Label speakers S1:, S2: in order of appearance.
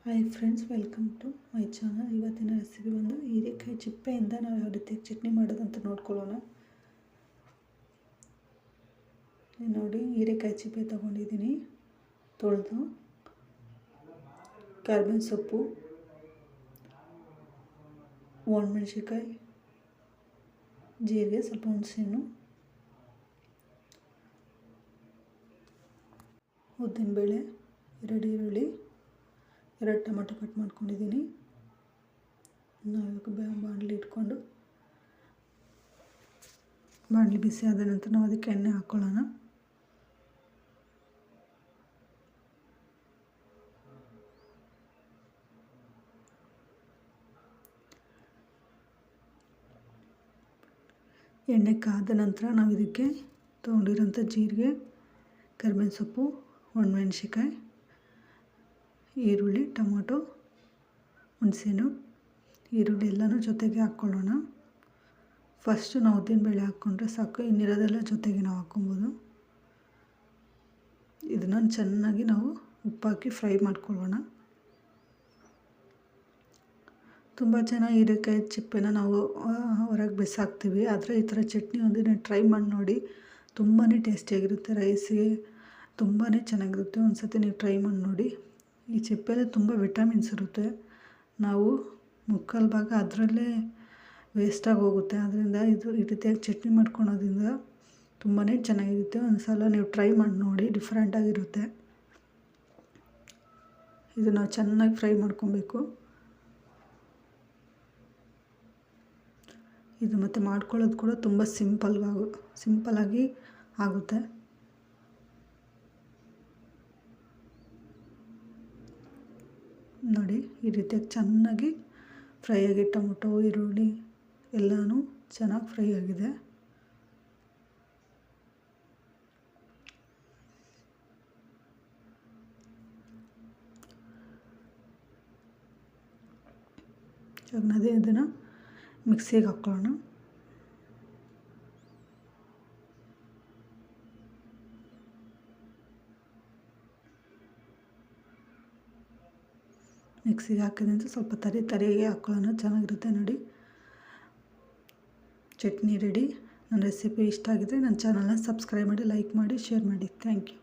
S1: Hi friends, welcome to my channel. ಇವತ್ತಿನ recipe ಬಂದು ಹೀರೆಕಾಯಿ ಚಿಪ್ಪೆಯಿಂದ ನಾವು ಯಾವ ರೀತಿ ಚಟ್ನಿ ಮಾಡೋದಂತ ನೋಡ್ಕೊಳ್ಳೋಣ. ನೋಡಿ, ಹೀರೆಕಾಯಿ ಚಿಪ್ಪೆ ತೊಗೊಂಡಿದ್ದೀನಿ, ತೊಳೆದು. ಕರ್ಬೇವಿನ ಸೊಪ್ಪು, ಒಣಮೆಣಸಿನ್ಕಾಯಿ, ಜೀರಿಗೆ, ಸ್ವಲ್ಪ ಹುಣಸೆಹಣ್ಣು, ಉದ್ದಿನಬೇಳೆ, 2 ಈರುಳ್ಳಿ, 2 ಟೊಮೆಟೊ ಕಟ್ ಮಾಡ್ಕೊಂಡಿದ್ದೀನಿ. ನಾವು ಬಾಣಲಿ ಇಟ್ಕೊಂಡು ಬಾಣಲಿ ಬಿಸಿ ಆದ ನಂತರ ನಾವು ಅದಕ್ಕೆ ಎಣ್ಣೆ ಹಾಕ್ಕೊಳ್ಳೋಣ. ಎಣ್ಣೆ ಕಾದ ನಂತರ ನಾವು ಇದಕ್ಕೆ ತೊಗೊಂಡಿರೋಂಥ ಜೀರಿಗೆ, ಕರಿಬೇವಿನ ಸೊಪ್ಪು, ಒಣಮೆಣಸಿನ್ಕಾಯಿ, ಈರುಳ್ಳಿ, ಟೊಮೊಟೊ, ಹುಣಸೆಹಣ್ಣು, ಈರುಳ್ಳಿ ಎಲ್ಲನೂ ಜೊತೆಗೆ ಹಾಕ್ಕೊಳ್ಳೋಣ. ಫಸ್ಟು ನಾವು ಉದ್ದಿನಬೇಳೆ ಹಾಕ್ಕೊಂಡ್ರೆ ಸಾಕು, ಇನ್ನಿರೋದೆಲ್ಲ ಜೊತೆಗೆ ನಾವು ಹಾಕ್ಕೊಬೋದು. ಇದನ್ನು ಚೆನ್ನಾಗಿ ನಾವು ಉಪ್ಪಾಕಿ ಫ್ರೈ ಮಾಡ್ಕೊಳ್ಳೋಣ. ತುಂಬ ಜನ ಹೀರೆಕಾಯಿ ಚಿಪ್ಪೆನ ನಾವು ಹೊರಗೆ ಬಿಸಾಕ್ತೀವಿ, ಆದರೆ ಈ ಥರ ಚಟ್ನಿ ಒಂದಿನ ಟ್ರೈ ಮಾಡಿ ನೋಡಿ, ತುಂಬಾ ಟೇಸ್ಟಿಯಾಗಿರುತ್ತೆ. ರೈಸಿಗೆ ತುಂಬಾ ಚೆನ್ನಾಗಿರುತ್ತೆ. ಒಂದು ಸತಿ ನೀವು ಟ್ರೈ ಮಾಡಿ ನೋಡಿ. ಈ ಚಿಪ್ಪೆಯಲ್ಲಿ ತುಂಬ ವಿಟಮಿನ್ಸ್ ಇರುತ್ತೆ. ನಾವು ಮುಕ್ಕಾಲು ಭಾಗ ಅದರಲ್ಲೇ ವೇಸ್ಟಾಗಿ ಹೋಗುತ್ತೆ. ಅದರಿಂದ ಈ ರೀತಿಯಾಗಿ ಚಟ್ನಿ ಮಾಡ್ಕೊಳೋದ್ರಿಂದ ತುಂಬಾ ಚೆನ್ನಾಗಿರುತ್ತೆ. ಒಂದು ಸಲ ನೀವು ಟ್ರೈ ಮಾಡಿ ನೋಡಿ, ಡಿಫ್ರೆಂಟಾಗಿರುತ್ತೆ. ಇದು ನಾವು ಚೆನ್ನಾಗಿ ಫ್ರೈ ಮಾಡ್ಕೊಬೇಕು. ಇದು ಮತ್ತು ಮಾಡ್ಕೊಳ್ಳೋದು ಕೂಡ ತುಂಬ ಸಿಂಪಲ್ಲಾಗಿ ಆಗುತ್ತೆ. ನೋಡಿ, ಈ ರೀತಿಯಾಗಿ ಚೆನ್ನಾಗಿ ಫ್ರೈ ಆಗಿ ಟೊಮೊಟೊ, ಈರುಳ್ಳಿ ಎಲ್ಲನೂ ಚೆನ್ನಾಗಿ ಫ್ರೈ ಆಗಿದೆ. ಅದೇ ಇದನ್ನು ಮಿಕ್ಸಿಗೆ ಹಾಕ್ಕೊಳ್ಳೋಣ. ಮಿಕ್ಸಿಗೆ ಹಾಕಿದಂತೆ ಸ್ವಲ್ಪ ತರಿಯಾಗಿ ಹಾಕ್ಕೊಳ್ಳೋಣ, ಚೆನ್ನಾಗಿರುತ್ತೆ. ನೋಡಿ, ಚಟ್ನಿ ರೆಡಿ. ನನ್ನ ರೆಸಿಪಿ ಇಷ್ಟ ಆಗಿದ್ರೆ ನನ್ನ ಚಾನಲ್ನ ಸಬ್ಸ್ಕ್ರೈಬ್ ಮಾಡಿ, ಲೈಕ್ ಮಾಡಿ, ಶೇರ್ ಮಾಡಿ. Thank you.